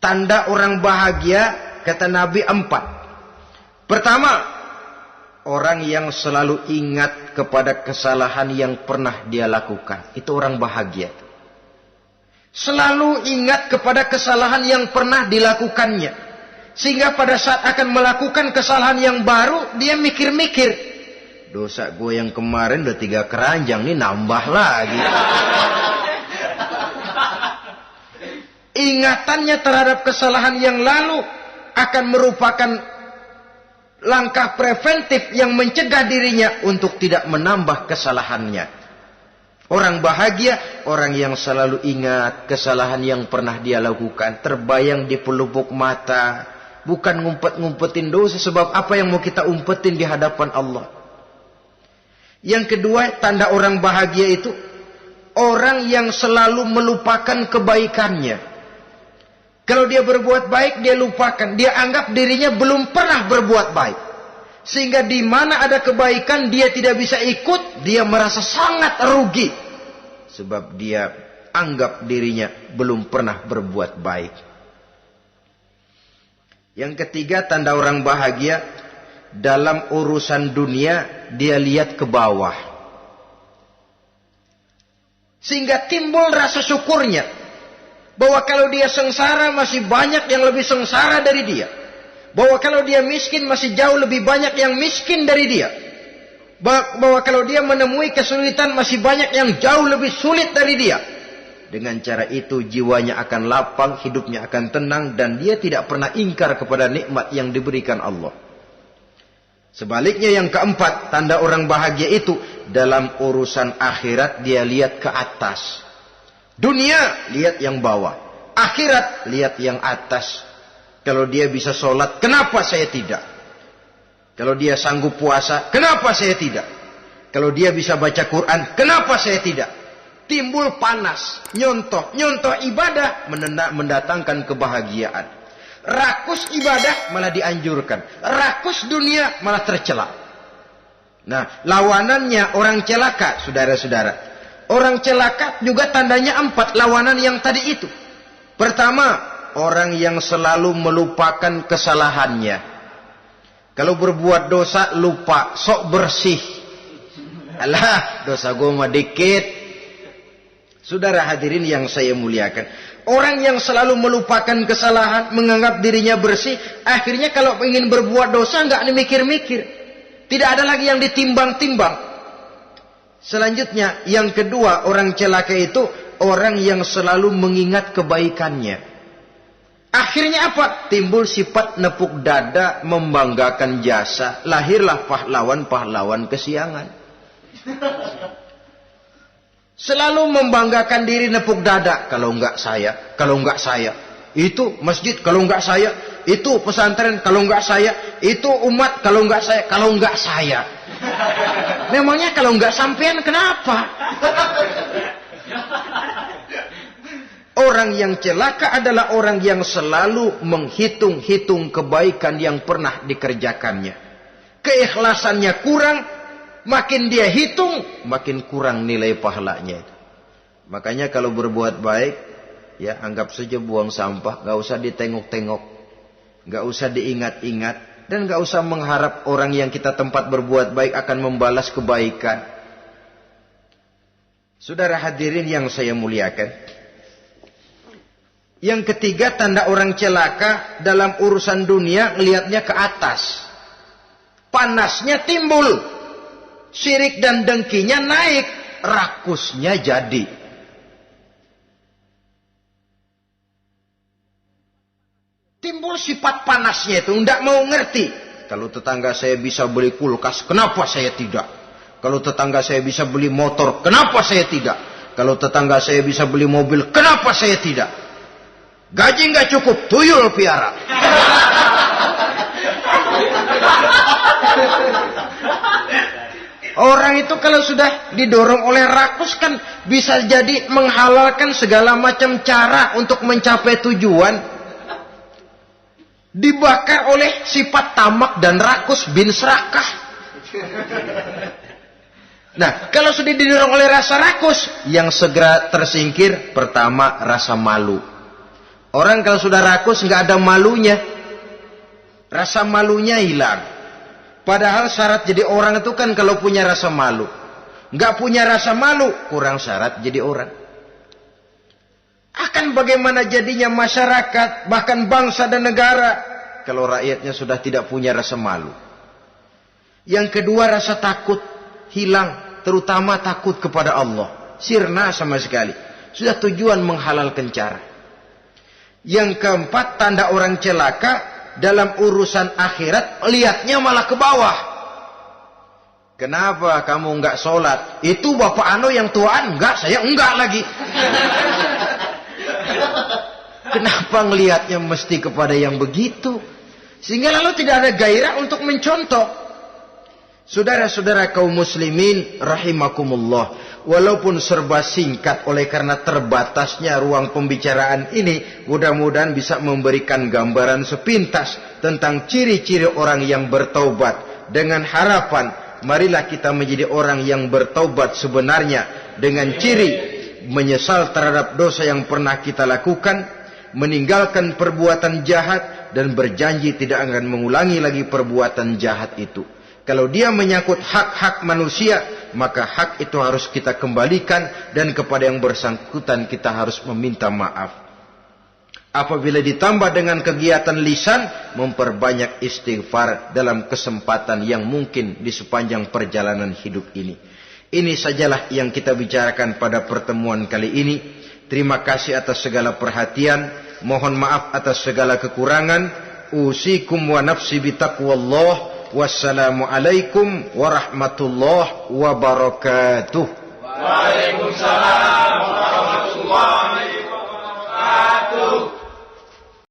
Tanda orang bahagia, kata Nabi, 4. Pertama, orang yang selalu ingat kepada kesalahan yang pernah dia lakukan. Itu orang bahagia. Selalu ingat kepada kesalahan yang pernah dilakukannya. Sehingga pada saat akan melakukan kesalahan yang baru, dia mikir-mikir. Dosa gue yang kemarin udah 3 keranjang, nih nambah lagi. Ingatannya terhadap kesalahan yang lalu akan merupakan langkah preventif yang mencegah dirinya untuk tidak menambah kesalahannya. Orang bahagia, orang yang selalu ingat kesalahan yang pernah dia lakukan, terbayang di pelupuk mata, bukan ngumpet-ngumpetin dosa. Sebab apa yang mau kita umpetin di hadapan Allah? Yang kedua, tanda orang bahagia itu orang yang selalu melupakan kebaikannya. Kalau dia berbuat baik, dia lupakan. Dia anggap dirinya belum pernah berbuat baik. Sehingga di mana ada kebaikan, dia tidak bisa ikut. Dia merasa sangat rugi. Sebab dia anggap dirinya belum pernah berbuat baik. Yang ketiga, tanda orang bahagia. Dalam urusan dunia, dia lihat ke bawah. Sehingga timbul rasa syukurnya. Bahwa kalau dia sengsara masih banyak yang lebih sengsara dari dia. Bahwa kalau dia miskin masih jauh lebih banyak yang miskin dari dia. Bahwa kalau dia menemui kesulitan masih banyak yang jauh lebih sulit dari dia. Dengan cara itu jiwanya akan lapang, hidupnya akan tenang, dan dia tidak pernah ingkar kepada nikmat yang diberikan Allah. Sebaliknya yang keempat, tanda orang bahagia itu dalam urusan akhirat dia lihat ke atas. Dunia, lihat yang bawah. Akhirat, lihat yang atas. Kalau dia bisa sholat, kenapa saya tidak? Kalau dia sanggup puasa, kenapa saya tidak? Kalau dia bisa baca Quran, kenapa saya tidak? Timbul panas, nyontoh ibadah mendatangkan kebahagiaan. Rakus ibadah malah dianjurkan. Rakus dunia malah tercela. Nah, lawanannya orang celaka, saudara-saudara. Orang celaka juga tandanya 4 lawanan yang tadi itu. Pertama, orang yang selalu melupakan kesalahannya. Kalau berbuat dosa lupa, sok bersih. Alah, dosa gue mah dikit. Saudara hadirin yang saya muliakan. Orang yang selalu melupakan kesalahan, menganggap dirinya bersih, akhirnya kalau ingin berbuat dosa nggak dimikir-mikir. Tidak ada lagi yang ditimbang-timbang. Selanjutnya, yang kedua, orang celaka itu orang yang selalu mengingat kebaikannya. Akhirnya apa? Timbul sifat nepuk dada, membanggakan jasa. Lahirlah pahlawan-pahlawan kesiangan. Selalu membanggakan diri, nepuk dada. Kalau enggak saya, kalau enggak saya. Itu masjid, kalau enggak saya. Itu pesantren, kalau enggak saya. Itu umat, kalau enggak saya. Kalau enggak saya. Memangnya kalau enggak sampean kenapa? Orang yang celaka adalah orang yang selalu menghitung-hitung kebaikan yang pernah dikerjakannya. Keikhlasannya kurang, makin dia hitung, makin kurang nilai pahalanya itu. Makanya kalau berbuat baik, ya anggap saja buang sampah, gak usah ditengok-tengok, gak usah diingat-ingat. Dan gak usah mengharap orang yang kita tempat berbuat baik akan membalas kebaikan. Saudara hadirin yang saya muliakan. Yang ketiga, tanda orang celaka dalam urusan dunia, ngelihatnya ke atas. Panasnya timbul. Syirik dan dengkinya naik. Rakusnya jadi. Timbul sifat panasnya itu, tidak mau ngerti. Kalau tetangga saya bisa beli kulkas, kenapa saya tidak? Kalau tetangga saya bisa beli motor, kenapa saya tidak? Kalau tetangga saya bisa beli mobil, kenapa saya tidak? Gaji nggak cukup, tuyul piara. Orang itu kalau sudah didorong oleh rakus kan bisa jadi menghalalkan segala macam cara untuk mencapai tujuan. Dibakar oleh sifat tamak dan rakus bin serakah. Nah, kalau sudah didorong oleh rasa rakus, yang segera tersingkir, pertama rasa malu. Orang kalau sudah rakus nggak ada malunya. Rasa malunya hilang. Padahal syarat jadi orang itu kan kalau punya rasa malu. Nggak punya rasa malu, kurang syarat jadi orang. Akan bagaimana jadinya masyarakat, bahkan bangsa dan negara, kalau rakyatnya sudah tidak punya rasa malu. Yang kedua, rasa takut hilang, terutama takut kepada Allah. Sirna sama sekali. Sudah tujuan menghalalkan cara. Yang keempat, tanda orang celaka dalam urusan akhirat, lihatnya malah ke bawah. Kenapa kamu enggak sholat? Itu bapak anu yang tuaan, enggak, saya enggak lagi. Kenapa ngelihatnya mesti kepada yang begitu? Sehingga lalu tidak ada gairah untuk mencontoh. Saudara-saudara kaum muslimin rahimakumullah, walaupun serba singkat oleh karena terbatasnya ruang pembicaraan ini, mudah-mudahan bisa memberikan gambaran sepintas tentang ciri-ciri orang yang bertaubat. Dengan harapan, marilah kita menjadi orang yang bertaubat sebenarnya dengan ciri menyesal terhadap dosa yang pernah kita lakukan, meninggalkan perbuatan jahat, dan berjanji tidak akan mengulangi lagi perbuatan jahat itu. Kalau dia menyangkut hak-hak manusia, maka hak itu harus kita kembalikan, dan kepada yang bersangkutan kita harus meminta maaf. Apabila ditambah dengan kegiatan lisan, memperbanyak istighfar dalam kesempatan yang mungkin di sepanjang perjalanan hidup ini. Ini sajalah yang kita bicarakan pada pertemuan kali ini. Terima kasih atas segala perhatian. Mohon maaf atas segala kekurangan. Usikum wa nafsi bitaqwallah. Wassalamualaikum warahmatullahi wabarakatuh. Waalaikumsalam.